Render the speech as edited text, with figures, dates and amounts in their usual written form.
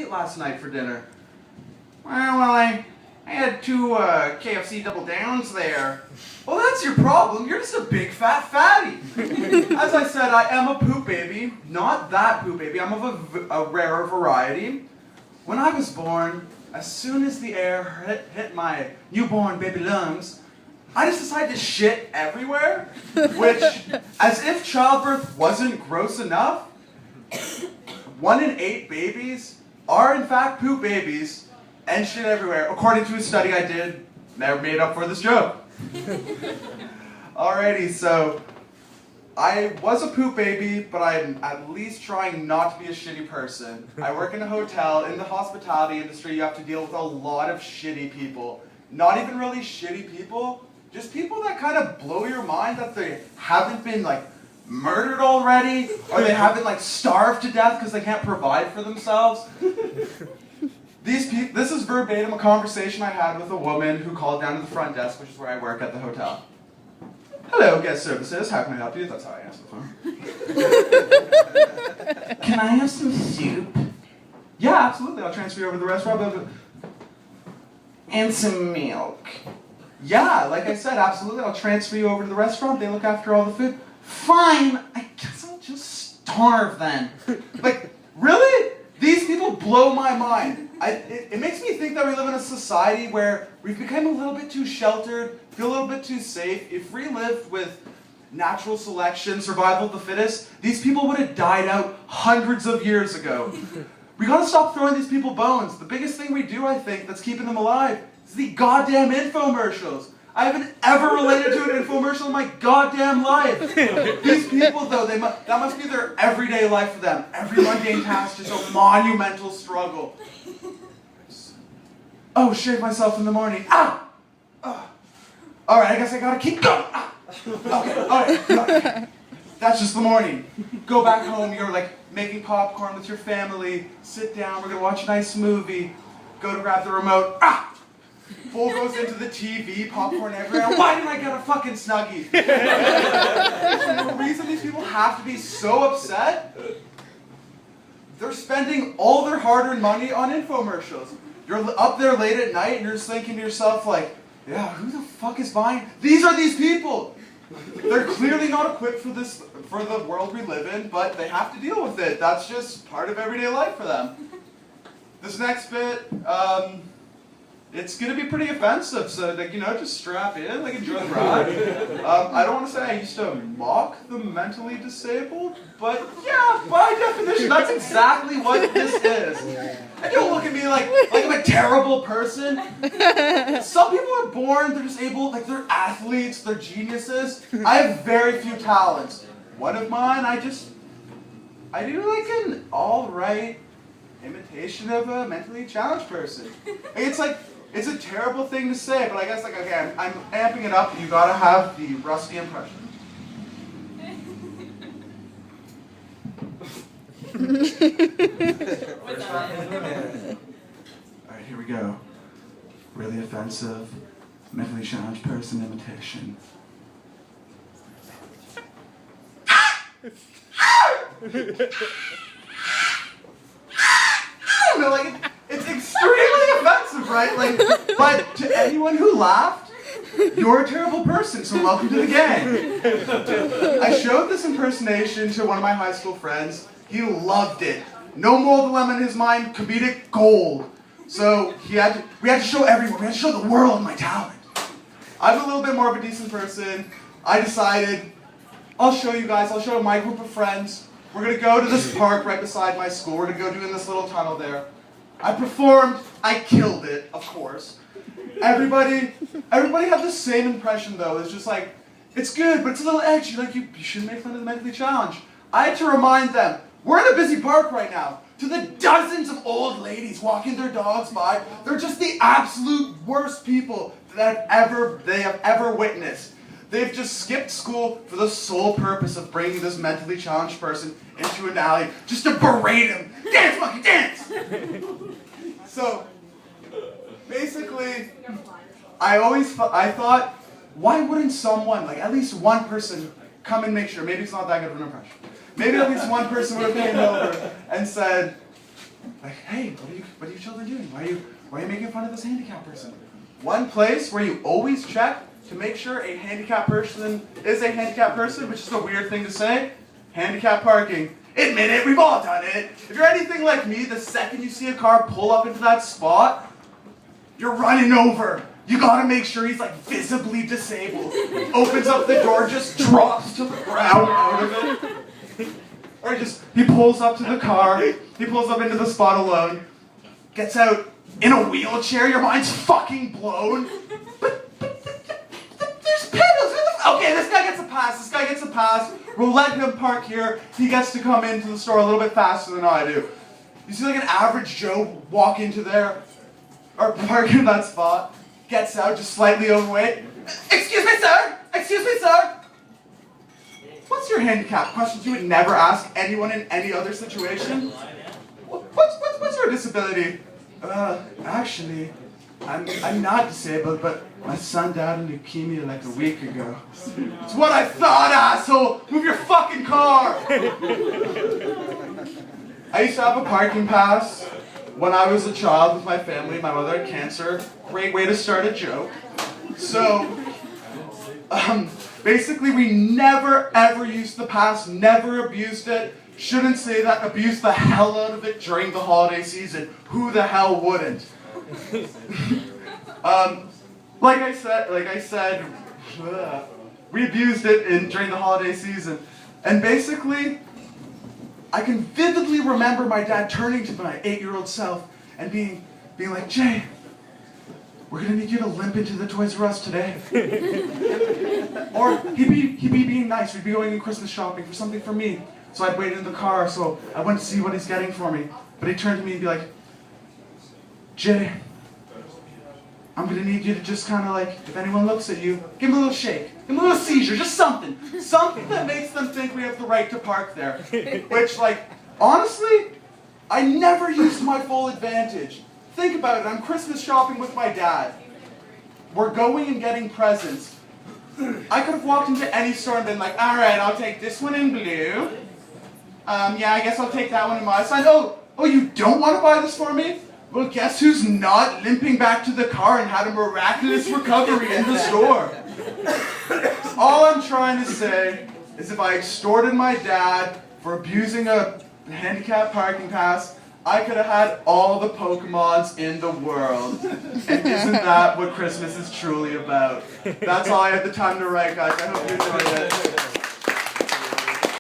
ate last night for dinner? Well, I had 2 KFC double downs there. Well, that's your problem. You're just a big fat fatty. As I said, I am a poop baby. Not that poop baby. I'm of a rarer variety. When I was born, as soon as the air hit my newborn baby lungs, I just decided to shit everywhere, which, as if childbirth wasn't gross enough, 1 in 8 babies are in fact poop babies and shit everywhere, according to a study I did, never made up for this joke. Alrighty, so I was a poop baby, but I'm at least trying not to be a shitty person. I work in a hotel. In the hospitality industry, you have to deal with a lot of shitty people. Not even really shitty people, just people that kind of blow your mind that they haven't been like murdered already, or they haven't like starved to death because they can't provide for themselves. This is verbatim a conversation I had with a woman who called down to the front desk, which is where I work at the hotel. Hello, guest services. How can I help you? That's how I answer the phone. Can I have some soup? Yeah, absolutely. I'll transfer you over to the restaurant. And some milk. Yeah, like I said, absolutely. I'll transfer you over to the restaurant. They look after all the food. Fine. I guess I'll just starve then. Like, really? These people blow my mind. It makes me think that we live in a society where we've become a little bit too sheltered, feel a little bit too safe. If we lived with natural selection, survival of the fittest, these people would have died out hundreds of years ago. We gotta stop throwing these people bones. The biggest thing we do, I think, that's keeping them alive is the goddamn infomercials. I haven't ever related to an infomercial in my goddamn life. These people, though, that must be their everyday life for them. Every mundane task is a monumental struggle. Oh, shave myself in the morning. Ah! Alright, I guess I gotta keep going. Ah! Okay, alright. That's just the morning. Go back home, you're like making popcorn with your family. Sit down, we're gonna watch a nice movie. Go to grab the remote. Ah! Bull goes into the TV, popcorn everywhere. Why didn't I get a fucking Snuggie? The reason these people have to be so upset, they're spending all their hard-earned money on infomercials. You're up there late at night and you're just thinking to yourself like, yeah, who the fuck is buying? These are these people! They're clearly not equipped for the world we live in, but they have to deal with it. That's just part of everyday life for them. This next bit, it's going to be pretty offensive, so like, just strap in, like enjoy the ride. I don't want to say I used to mock the mentally disabled, but yeah, by definition, that's exactly what this is. And don't look at me like I'm a terrible person. Some people are born, they're disabled, like they're athletes, they're geniuses. I have very few talents. One of mine, I do like an alright imitation of a mentally challenged person. It's a terrible thing to say, but I guess okay, I'm amping it up. You gotta have the rusty impression. Alright, here we go. Really offensive, mentally challenged person imitation. It's extremely offensive, right? But to anyone who laughed, you're a terrible person, so welcome to the gang. I showed this impersonation to one of my high school friends. He loved it. No moral dilemma in his mind, comedic gold. So we had to show everyone, we had to show the world my talent. I'm a little bit more of a decent person. I decided, I'll show you guys, I'll show my group of friends. We're going to go to this park right beside my school. We're going to go do in this little tunnel there. I performed, I killed it, of course. Everybody had the same impression though. It's just like, it's good, but it's a little edgy. Like, you shouldn't make fun of the mentally challenged. I had to remind them, we're in a busy park right now. To the dozens of old ladies walking their dogs by, they're just the absolute worst people that they have ever witnessed. They've just skipped school for the sole purpose of bringing this mentally challenged person into an alley just to berate him. Dance, monkey, dance! So, basically, I thought, why wouldn't someone, like at least one person, come and make sure, maybe it's not that good of an impression, maybe at least one person would have came over and said, Like, hey, what are you children doing? Why are you making fun of this handicapped person? One place where you always check to make sure a handicapped person is a handicapped person, which is a weird thing to say, handicap parking. Admit it, we've all done it. If you're anything like me, the second you see a car pull up into that spot, you're running over. You gotta make sure he's like visibly disabled. Opens up the door, just drops to the ground out of it. Or he pulls up to the car, he pulls up into the spot alone, gets out in a wheelchair, your mind's fucking blown. But there's pedals. Okay, this guy gets a pass. We'll let him park here. He gets to come into the store a little bit faster than I do. You see like an average Joe walk into there, or park in that spot, gets out just slightly overweight. Excuse me, sir! Excuse me, sir! What's your handicap? Questions you would never ask anyone in any other situation. What's your disability? Actually, I'm not disabled, but my son died of leukemia like a week ago. It's what I thought, asshole! Move your fucking car! I used to have a parking pass when I was a child with my family. My mother had cancer. Great way to start a joke. So, basically we never ever used the pass, never abused it. Shouldn't say that, abused the hell out of it during the holiday season. Who the hell wouldn't? Like I said, we abused it during the holiday season. And basically, I can vividly remember my dad turning to my 8-year-old self and being like, Jay, we're gonna need you to limp into the Toys R Us today. Or he'd be being nice, we'd be going in Christmas shopping for something for me. So I'd wait in the car, so I went to see what he's getting for me. But he'd turn to me and be like, Jay, I'm gonna need you to just kind of like, if anyone looks at you, give him a little shake, give him a little seizure, just something. Something that makes them think we have the right to park there. Which, like, honestly, I never used my full advantage. Think about it, I'm Christmas shopping with my dad. We're going and getting presents. I could have walked into any store and been like, alright, I'll take this one in blue. Yeah, I guess I'll take that one in my size. Oh, you don't want to buy this for me? Well, guess who's not limping back to the car and had a miraculous recovery in the store? All I'm trying to say is if I extorted my dad for abusing a handicap parking pass, I could have had all the Pokemons in the world. And isn't that what Christmas is truly about? That's all I had the time to write, guys. I hope you enjoyed it.